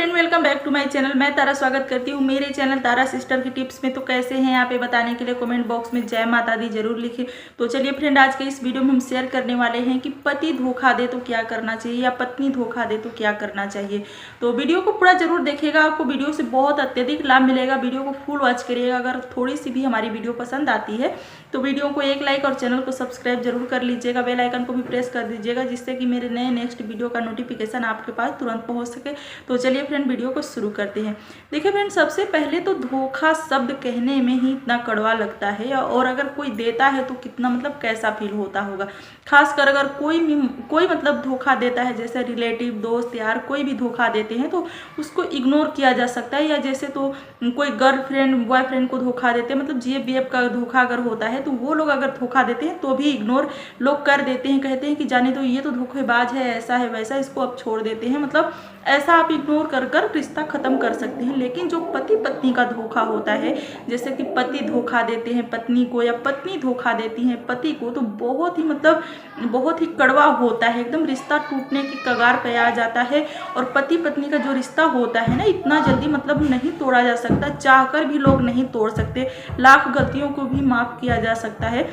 Friend, welcome back to my channel. मैं तारा स्वागत करती हूँ मेरे चैनल तारा सिस्टर की टिप्स में। तो कैसे हैं आप, ये बताने के लिए कमेंट बॉक्स में जय माता दी जरूर लिखें। तो चलिए फ्रेंड, आज के इस वीडियो में हम शेयर करने वाले हैं कि पति धोखा दे तो क्या करना चाहिए या पत्नी धोखा दे तो क्या करना चाहिए। तो वीडियो को पूरा जरूर देखिएगा, आपको वीडियो से बहुत अत्यधिक लाभ मिलेगा। वीडियो को फुल वॉच करिएगा। अगर थोड़ी सी भी हमारी वीडियो पसंद आती है तो वीडियो को एक लाइक और चैनल को सब्सक्राइब जरूर कर लीजिएगा। बेल आइकन को भी प्रेस कर दीजिएगा, जिससे कि मेरे नए नेक्स्ट वीडियो का नोटिफिकेशन आपके पास तुरंत पहुंच सके। तो चलिए फ्रेंड, वीडियो को शुरू करते हैं। देखिए फ्रेंड, सबसे पहले तो धोखा शब्द कहने में ही इतना कड़वा लगता है, और अगर कोई देता है तो कितना मतलब कैसा फील होता होगा। खासकर अगर कोई मतलब धोखा देता है, जैसे रिलेटिव, दोस्त, यार कोई भी धोखा देते हैं तो उसको इग्नोर किया जा सकता है। या जैसे तो कोई गर्लफ्रेंड बॉयफ्रेंड को धोखा देते हैं, मतलब GF का धोखा अगर होता है तो वो लोग अगर धोखा देते हैं तो भी इग्नोर लोग कर देते हैं। कहते हैं कि जाने तो ये तो धोखेबाज है, ऐसा है वैसा, इसको अब छोड़ देते हैं। मतलब ऐसा आप इग्नोर कर कर रिश्ता खत्म कर सकते हैं। लेकिन जो पति पत्नी का धोखा होता है, जैसे कि पति धोखा देते हैं पत्नी को या पत्नी धोखा देती है पति को, तो बहुत ही मतलब बहुत ही कड़वा होता है। एकदम रिश्ता टूटने की कगार पे आ जाता है। और पति पत्नी का जो रिश्ता होता है ना, इतना जल्दी मतलब नहीं तोड़ा जा सकता। चाहकर भी लोग नहीं तोड़ सकते। लाख गलतियों को भी माफ किया जा सकता है।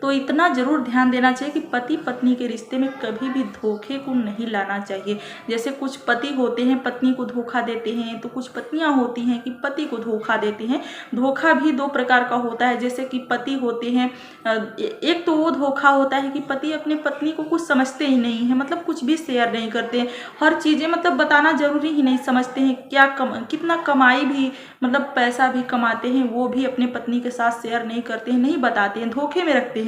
तो इतना जरूर ध्यान देना चाहिए कि पति पत्नी के रिश्ते में कभी भी धोखे को नहीं लाना चाहिए। जैसे कुछ पति होते हैं पत्नी को धोखा देते हैं, तो कुछ पत्नियां होती हैं कि पति को धोखा देती हैं। धोखा भी दो प्रकार का होता है। जैसे कि पति होते हैं, एक तो वो धोखा होता है कि पति अपने पत्नी को कुछ समझते ही नहीं है, मतलब कुछ भी शेयर नहीं करते हैं। हर चीज़ें मतलब बताना जरूरी ही नहीं समझते हैं। कितना कमाई भी, मतलब पैसा भी कमाते हैं, वो भी अपने पत्नी के साथ शेयर नहीं करते हैं, नहीं बताते हैं, धोखे में रखते हैं।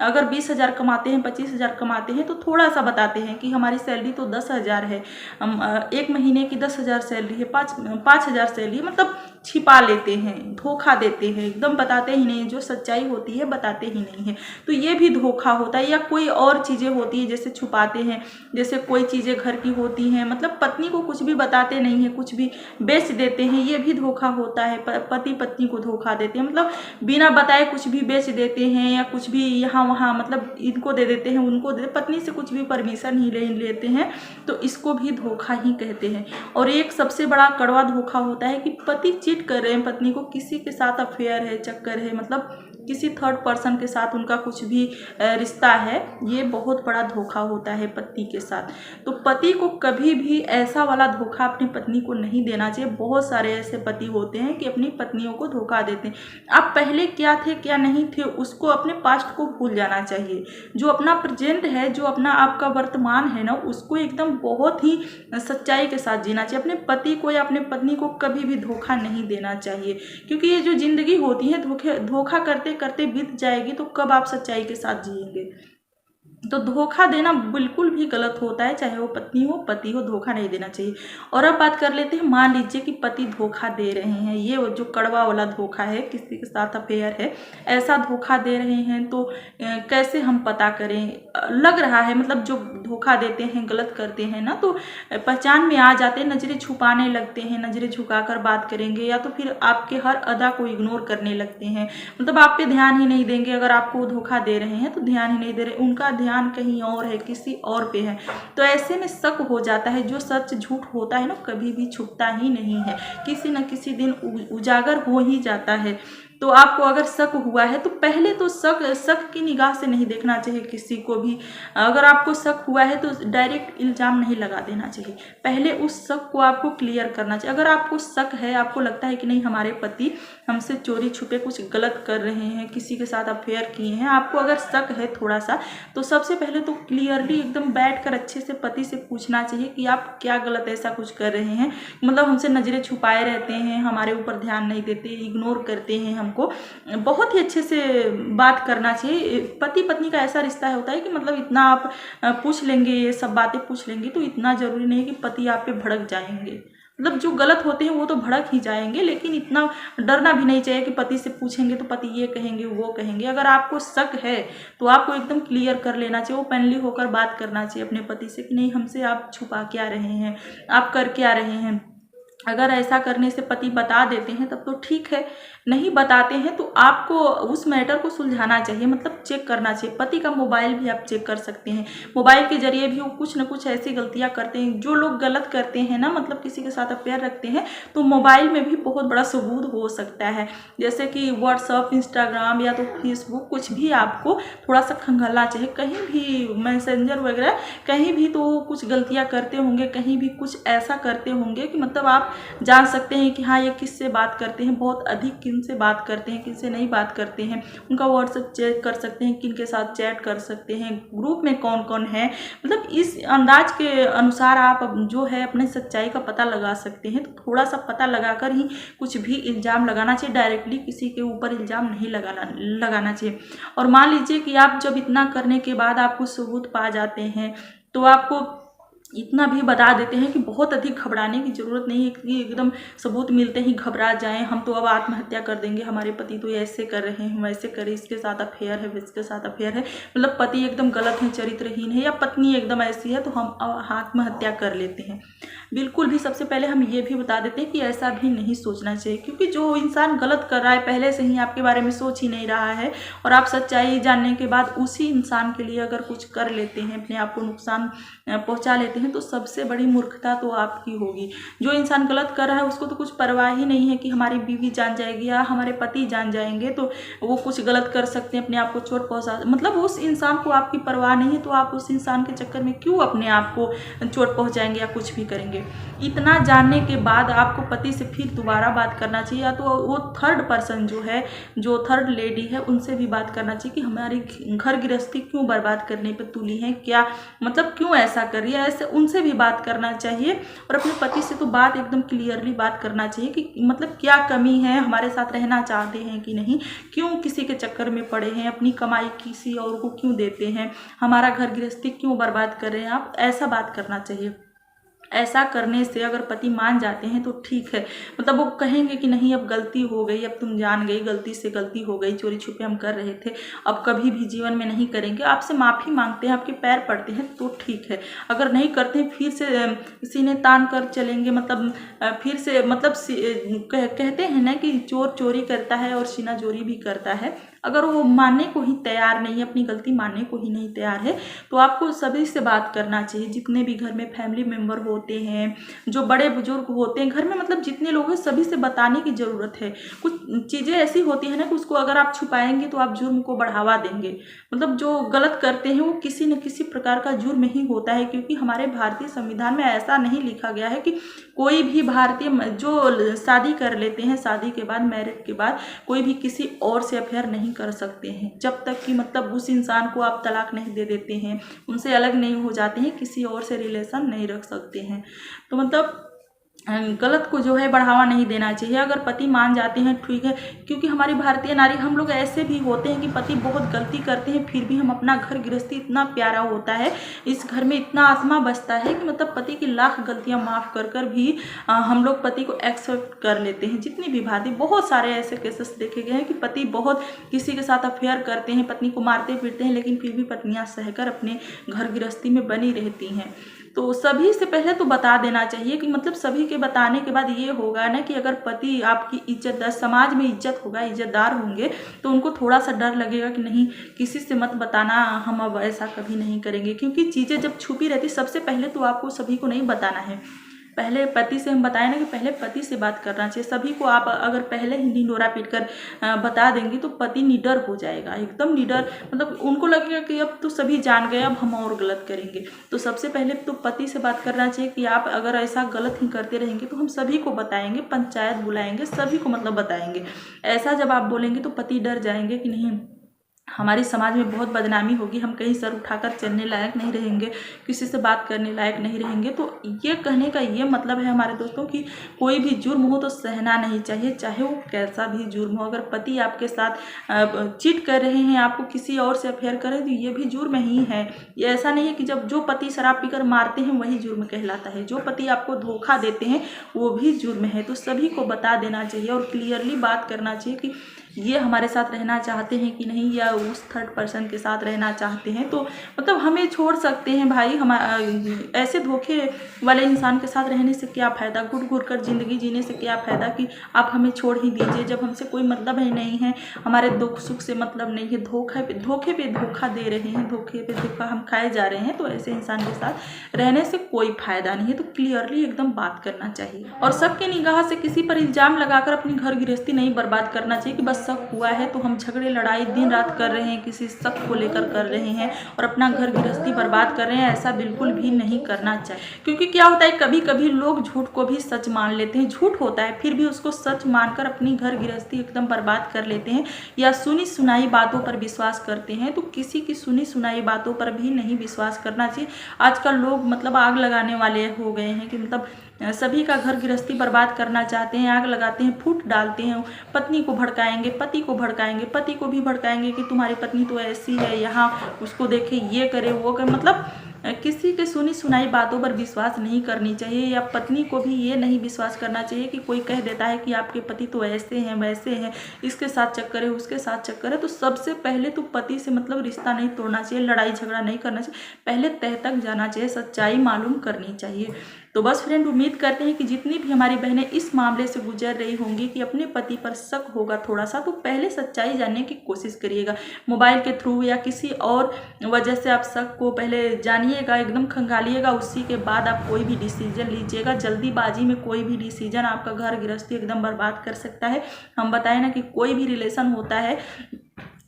अगर 20,000 कमाते हैं, 25,000 कमाते हैं तो थोड़ा सा बताते हैं कि हमारी सैलरी तो 10,000 है, हम एक महीने की 10,000 सैलरी है, 5,000 सैलरी है, मतलब छिपा लेते हैं, धोखा देते हैं, एकदम बताते ही नहीं। जो सच्चाई होती है बताते ही नहीं है, तो ये भी धोखा होता है। या कोई और चीज़ें होती है जैसे छुपाते हैं, जैसे कोई चीज़ें घर की होती हैं, मतलब पत्नी को कुछ भी बताते नहीं है, कुछ भी बेच देते हैं, ये भी धोखा होता है। पति पत्नी को धोखा देते हैं, मतलब बिना बताए कुछ भी बेच देते हैं, या कुछ भी यहाँ वहाँ मतलब इनको दे देते हैं, उनको दे, पत्नी से कुछ भी परमिशन ही ले लेते हैं, तो इसको भी धोखा ही कहते हैं। और एक सबसे बड़ा कड़वा धोखा होता है कि पति चीट कर रहे हैं पत्नी को, किसी के साथ अफेयर है, चक्कर है, मतलब किसी थर्ड पर्सन के साथ उनका कुछ भी रिश्ता है। ये बहुत बड़ा धोखा होता है पति के साथ। तो पति को कभी भी ऐसा वाला धोखा अपनी पत्नी को नहीं देना चाहिए। बहुत सारे ऐसे पति होते हैं कि अपनी पत्नियों को धोखा देते हैं। आप पहले क्या थे क्या नहीं थे, उसको अपने पास्ट को भूल जाना चाहिए। जो अपना प्रेजेंट है, जो अपना आपका वर्तमान है ना, उसको एकदम बहुत ही सच्चाई के साथ जीना चाहिए। अपने पति को या अपने पत्नी को कभी भी धोखा नहीं देना चाहिए, क्योंकि ये जो जिंदगी होती है धोखा करते करते बीत जाएगी, तो कब आप सच्चाई के साथ जिएंगे। तो धोखा देना बिल्कुल भी गलत होता है, चाहे वो पत्नी हो पति हो, धोखा नहीं देना चाहिए। और अब बात कर लेते हैं, मान लीजिए कि पति धोखा दे रहे हैं, ये जो कड़वा वाला धोखा है, किसी के साथ अफेयर है, ऐसा धोखा दे रहे हैं, तो कैसे हम पता करें। लग रहा है मतलब जो धोखा देते हैं, गलत करते हैं ना, तो पहचान में आ जाते हैं, नजरें छुपाने लगते हैं, नजरें झुकाकर बात करेंगे, या तो फिर आपके हर अदा को इग्नोर करने लगते हैं, मतलब आप पे ध्यान ही नहीं देंगे। अगर आपको धोखा दे रहे हैं तो ध्यान ही नहीं दे रहे, उनका ध्यान कहीं और है, किसी और पे है। तो ऐसे में शक हो जाता है। जो सच झूठ होता है ना, कभी भी छुपता ही नहीं है, किसी न किसी दिन उजागर हो ही जाता है। तो आपको अगर शक हुआ है तो पहले तो शक की निगाह से नहीं देखना चाहिए किसी को भी। अगर आपको शक हुआ है तो डायरेक्ट इल्जाम नहीं लगा देना चाहिए, पहले उस शक को आपको क्लियर करना चाहिए। अगर आपको शक है, आपको लगता है कि नहीं हमारे पति हमसे चोरी छुपे कुछ गलत कर रहे हैं, किसी के साथ अफेयर किए हैं, आपको अगर शक है थोड़ा सा, तो सबसे पहले तो क्लियरली एकदम बैठकर अच्छे से पति से पूछना चाहिए कि आप क्या गलत ऐसा कुछ कर रहे हैं, मतलब हमसे नजरें छुपाए रहते हैं, हमारे ऊपर ध्यान नहीं देते, इग्नोर करते हैं हमको। बहुत ही अच्छे से बात करना चाहिए। पति पत्नी का ऐसा रिश्ता होता है कि मतलब इतना आप पूछ लेंगे, ये सब बातें पूछ लेंगे, तो इतना जरूरी नहीं कि पति आप पे भड़क जाएंगे। मतलब जो गलत होते हैं वो तो भड़क ही जाएंगे, लेकिन इतना डरना भी नहीं चाहिए कि पति से पूछेंगे तो पति ये कहेंगे वो कहेंगे। अगर आपको शक है तो आपको एकदम क्लियर कर लेना चाहिए, ओपनली होकर बात करना चाहिए अपने पति से कि नहीं हमसे आप छुपा क्या रहे हैं, आप कर क्या रहे हैं। अगर ऐसा करने से पति बता देते हैं तब तो ठीक है, नहीं बताते हैं तो आपको उस मैटर को सुलझाना चाहिए, मतलब चेक करना चाहिए। पति का मोबाइल भी आप चेक कर सकते हैं, मोबाइल के जरिए भी वो कुछ न कुछ ऐसी गलतियां करते हैं। जो लोग गलत करते हैं ना, मतलब किसी के साथ अफेयर रखते हैं, तो मोबाइल में भी बहुत बड़ा सबूत हो सकता है। जैसे कि व्हाट्सअप, इंस्टाग्राम या तो फेसबुक, कुछ भी आपको थोड़ा सा खंगालना चाहिए। कहीं भी मैसेंजर वगैरह कहीं भी तो कुछ गलतियां करते होंगे, कहीं भी कुछ ऐसा करते होंगे कि मतलब आप जान सकते हैं कि हाँ ये किससे बात करते हैं, बहुत अधिक किन से बात करते हैं, किन से नहीं बात करते हैं। उनका व्हाट्सएप चेक कर सकते हैं, किन के साथ चैट कर सकते हैं, ग्रुप में कौन कौन है। मतलब इस अंदाज के अनुसार आप जो है अपने सच्चाई का पता लगा सकते हैं। तो थोड़ा सा पता लगाकर ही कुछ भी इल्ज़ाम लगाना चाहिए, डायरेक्टली किसी के ऊपर इल्ज़ाम नहीं लगाना चाहिए। और मान लीजिए कि आप जब इतना करने के बाद आपको सबूत पा जाते हैं तो आपको इतना भी बता देते हैं कि बहुत अधिक घबराने की ज़रूरत नहीं है कि एकदम सबूत मिलते ही घबरा जाएं, हम तो अब आत्महत्या कर देंगे, हमारे पति तो ऐसे कर रहे हैं, वैसे करें, इसके साथ अफेयर है, इसके साथ अफेयर है, मतलब पति एकदम गलत है, चरित्रहीन है, या पत्नी एकदम ऐसी है तो हम आत्महत्या कर लेते हैं। बिल्कुल भी सबसे पहले हम ये भी बता देते हैं कि ऐसा भी नहीं सोचना चाहिए, क्योंकि जो इंसान गलत कर रहा है पहले से ही आपके बारे में सोच ही नहीं रहा है, और आप सच्चाई जानने के बाद उसी इंसान के लिए अगर कुछ कर लेते हैं, अपने आप को नुकसान पहुंचा लेते हैं, तो सबसे बड़ी मूर्खता तो आपकी होगी। जो इंसान गलत कर रहा है उसको तो कुछ परवाह ही नहीं है कि हमारी बीवी जान जाएगी या हमारे पति जान जाएंगे तो वो कुछ गलत कर सकते हैं, अपने आप को चोट पहुंचा, मतलब उस इंसान को आपकी परवाह नहीं है, तो आप उस इंसान के चक्कर में क्यों अपने आप को चोट पहुंचाएंगे या कुछ भी करेंगे। इतना जानने के बाद आपको पति से फिर दोबारा बात करना चाहिए, या तो वो थर्ड पर्सन जो है, जो थर्ड लेडी है, उनसे भी बात करना चाहिए कि हमारी घर गृहस्थी क्यों बर्बाद करने पर तुली है, क्या मतलब क्यों ऐसा कर रही है, ऐसे उनसे भी बात करना चाहिए। और अपने पति से तो बात एकदम क्लियरली बात करना चाहिए कि मतलब क्या कमी है, हमारे साथ रहना चाहते हैं कि नहीं, क्यों किसी के चक्कर में पड़े हैं, अपनी कमाई किसी और को क्यों देते हैं, हमारा घर गृहस्थी क्यों बर्बाद कर रहे हैं आप, ऐसा बात करना चाहिए। ऐसा करने से अगर पति मान जाते हैं तो ठीक है, मतलब वो कहेंगे कि नहीं अब गलती हो गई, अब तुम जान गई, गलती से गलती हो गई, चोरी छुपे हम कर रहे थे, अब कभी भी जीवन में नहीं करेंगे, आपसे माफ़ी मांगते हैं, आपके पैर पड़ते हैं तो ठीक है। अगर नहीं करते हैं फिर से सीने तान कर चलेंगे, मतलब फिर से मतलब कहते हैं ना कि चोर चोरी करता है और सीना चोरी भी करता है। अगर वो मानने को ही तैयार नहीं है, अपनी गलती मानने को ही नहीं तैयार है, तो आपको सभी से बात करना चाहिए। जितने भी घर में फैमिली मेम्बर होते हैं, जो बड़े बुजुर्ग होते हैं घर में, मतलब जितने लोग हैं सभी से बताने की ज़रूरत है। कुछ चीज़ें ऐसी होती है ना कि उसको अगर आप छुपाएंगे तो आप जुर्म को बढ़ावा देंगे। मतलब जो गलत करते हैं वो किसी न किसी प्रकार का जुर्म ही होता है, क्योंकि हमारे भारतीय संविधान में ऐसा नहीं लिखा गया है कि कोई भी भारतीय जो शादी कर लेते हैं, शादी के बाद, मैरिज के बाद कोई भी किसी और से अफेयर नहीं कर सकते हैं, जब तक कि मतलब उस इंसान को आप तलाक नहीं दे देते हैं, उनसे अलग नहीं हो जाते हैं, किसी और से रिलेशन नहीं रख सकते हैं। तो मतलब गलत को जो है बढ़ावा नहीं देना चाहिए। अगर पति मान जाते हैं ठीक है, क्योंकि हमारी भारतीय नारी, हम लोग ऐसे भी होते हैं कि पति बहुत गलती करते हैं फिर भी हम अपना घर गृहस्थी इतना प्यारा होता है, इस घर में इतना आत्मा बसता है कि मतलब पति की लाख गलतियां माफ़ कर कर भी हम लोग पति को एक्सेप्ट कर लेते हैं। जितनी भी भारतीय, बहुत सारे ऐसे केसेस देखे गए हैं कि पति बहुत किसी के साथ अफेयर करते हैं, पत्नी को मारते पीटते हैं, लेकिन फिर भी पत्नियाँ सहकर अपने घर गृहस्थी में बनी रहती हैं। तो सभी से पहले तो बता देना चाहिए कि मतलब सभी के बताने के बाद ये होगा ना कि अगर पति आपकी इज्जतदार, समाज में इज्जत होगा, इज्जतदार होंगे, तो उनको थोड़ा सा डर लगेगा कि नहीं किसी से मत बताना, हम अब ऐसा कभी नहीं करेंगे। क्योंकि चीज़ें जब छुपी रहती, सबसे पहले तो आपको सभी को नहीं बताना है, पहले पति से, हम बताएं ना कि पहले पति से बात करना चाहिए सभी को। आप अगर पहले ही ढिंढोरा पीट कर बता देंगे तो पति निडर हो जाएगा, एकदम निडर, मतलब उनको लगेगा कि अब तो सभी जान गए, अब हम और गलत करेंगे। तो सबसे पहले तो पति से बात करना चाहिए कि आप अगर ऐसा गलत ही करते रहेंगे तो हम सभी को बताएंगे, पंचायत बुलाएंगे, सभी को मतलब बताएंगे। ऐसा जब आप बोलेंगे तो पति डर जाएंगे कि नहीं हमारी समाज में बहुत बदनामी होगी, हम कहीं सर उठाकर चलने लायक नहीं रहेंगे, किसी से बात करने लायक नहीं रहेंगे। तो ये कहने का ये मतलब है हमारे दोस्तों कि कोई भी जुर्म हो तो सहना नहीं चाहिए, चाहे वो कैसा भी जुर्म हो। अगर पति आपके साथ चीट कर रहे हैं, आपको किसी और से अफेयर कर रहे हैं, तो ये भी जुर्म ही है। ये ऐसा नहीं है कि जब जो पति शराब पीकर मारते हैं वही जुर्म कहलाता है, जो पति आपको धोखा देते हैं वो भी जुर्म है। तो सभी को बता देना चाहिए और क्लियरली बात करना चाहिए कि ये हमारे साथ रहना चाहते हैं कि नहीं, या उस थर्ड पर्सन के साथ रहना चाहते हैं। तो मतलब हमें छोड़ सकते हैं भाई। हम ऐसे धोखे वाले इंसान के साथ रहने से क्या फ़ायदा, घुट घुट कर ज़िंदगी जीने से क्या फ़ायदा कि आप हमें छोड़ ही दीजिए, जब हमसे कोई मतलब ही नहीं है, हमारे दुख सुख से मतलब नहीं है, धोखे पे धोखा दे रहे हैं, धोखे पे धोखा हम खाए जा रहे हैं। तो ऐसे इंसान के साथ रहने से कोई फ़ायदा नहीं है। तो क्लियरली एकदम बात करना चाहिए, और सबके निगाह से किसी पर इल्ज़ाम लगाकर अपनी घर गृहस्थी नहीं बर्बाद करना चाहिए कि बस शक हुआ है तो हम झगड़े लड़ाई दिन रात कर रहे हैं, किसी शक को लेकर कर रहे हैं और अपना घर गृहस्थी बर्बाद कर रहे हैं। ऐसा बिल्कुल भी नहीं करना चाहिए, क्योंकि क्या होता है कभी कभी लोग झूठ को भी सच मान लेते हैं। झूठ होता है फिर भी उसको सच मानकर अपनी घर गृहस्थी एकदम बर्बाद कर लेते हैं, या सुनी सुनाई बातों पर विश्वास करते हैं। तो किसी की सुनी सुनाई बातों पर भी नहीं विश्वास करना चाहिए। आजकल लोग मतलब आग लगाने वाले हो गए हैं कि मतलब सभी का घर गृहस्थी बर्बाद करना चाहते हैं, आग लगाते हैं, फूट डालते हैं, पत्नी को भड़काएंगे, पति को भड़काएंगे, पति को भी भड़काएंगे कि तुम्हारी पत्नी तो ऐसी है, यहाँ उसको देखे ये करे वो करे। मतलब किसी के सुनी सुनाई बातों पर विश्वास नहीं करनी चाहिए, या पत्नी को भी ये नहीं विश्वास करना चाहिए कि कोई कह देता है कि आपके पति तो ऐसे हैं वैसे हैं, इसके साथ चक्कर है उसके साथ चक्कर है। तो सबसे पहले तो पति से मतलब रिश्ता नहीं तोड़ना चाहिए, लड़ाई झगड़ा नहीं करना चाहिए, पहले तह तक जाना चाहिए, सच्चाई मालूम करनी चाहिए। तो बस फ्रेंड, उम्मीद करते हैं कि जितनी भी हमारी बहनें इस मामले से गुजर रही होंगी कि अपने पति पर शक होगा थोड़ा सा, तो पहले सच्चाई जानने की कोशिश करिएगा। मोबाइल के थ्रू या किसी और वजह से आप शक को पहले जानिएगा, एकदम खंगालिएगा, उसी के बाद आप कोई भी डिसीजन लीजिएगा। जल्दीबाजी में कोई भी डिसीजन आपका घर गृहस्थी एकदम बर्बाद कर सकता है। हम बताएं ना कि कोई भी रिलेशन होता है,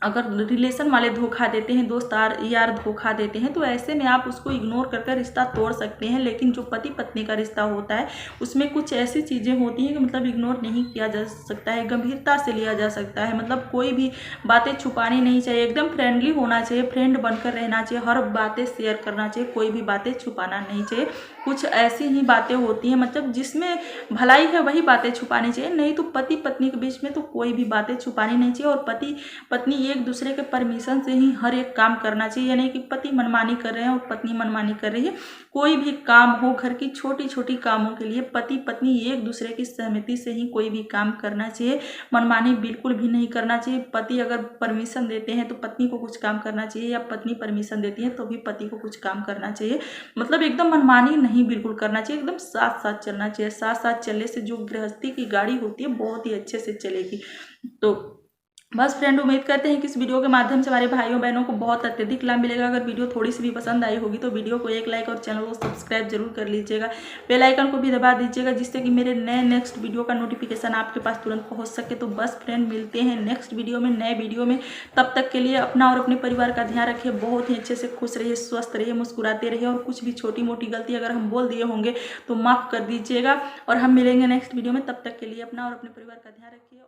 अगर रिलेशन वाले धोखा देते हैं, दोस्त यार धोखा देते हैं, तो ऐसे में आप उसको इग्नोर करके रिश्ता तोड़ सकते हैं। लेकिन जो पति पत्नी का रिश्ता होता है उसमें कुछ ऐसी चीज़ें होती हैं कि मतलब इग्नोर नहीं किया जा सकता है, गंभीरता से लिया जा सकता है। मतलब कोई भी बातें छुपानी नहीं चाहिए, एकदम फ्रेंडली होना चाहिए, फ्रेंड बनकर रहना चाहिए, हर बातें शेयर करना चाहिए, कोई भी बातें छुपाना नहीं चाहिए। कुछ ऐसी ही बातें होती हैं मतलब जिसमें भलाई है वही बातें छुपानी चाहिए, नहीं तो पति पत्नी के बीच में तो कोई भी बातें छुपानी नहीं चाहिए। और पति पत्नी एक दूसरे के परमिशन से ही हर एक काम करना चाहिए, यानी कि पति मनमानी कर रहे हैं और पत्नी मनमानी कर रही है। कोई भी काम हो, घर की छोटी छोटी कामों के लिए पति पत्नी एक दूसरे की सहमति से ही कोई भी काम करना चाहिए, मनमानी बिल्कुल भी नहीं करना चाहिए। पति अगर परमिशन देते हैं तो पत्नी को कुछ काम करना चाहिए, या पत्नी परमिशन देती है तो भी पति को कुछ काम करना चाहिए। मतलब एकदम मनमानी नहीं बिल्कुल करना चाहिए, एकदम साथ साथ चलना चाहिए। साथ साथ चलने से जो गृहस्थी की गाड़ी होती है बहुत ही अच्छे से चलेगी। तो बस फ्रेंड, उम्मीद करते हैं कि इस वीडियो के माध्यम से हमारे भाइयों बहनों को बहुत अत्यधिक लाभ मिलेगा। अगर वीडियो थोड़ी सी भी पसंद आई होगी तो वीडियो को एक लाइक और चैनल को सब्सक्राइब जरूर कर लीजिएगा। बेल आइकन को भी दबा दीजिएगा जिससे कि मेरे नेक्स्ट वीडियो का नोटिफिकेशन आपके पास तुरंत पहुंच सके। तो बस फ्रेंड, मिलते हैं नेक्स्ट वीडियो में, नए वीडियो में। तब तक के लिए अपना और अपने परिवार का ध्यान रखिए, बहुत ही अच्छे से खुश रहिए, स्वस्थ रहिए, मुस्कुराते रहिए, और कुछ भी छोटी मोटी गलती अगर हम बोल दिए होंगे तो माफ़ कर दीजिएगा। और हम मिलेंगे नेक्स्ट वीडियो में, तब तक के लिए अपना और अपने परिवार का ध्यान रखिए।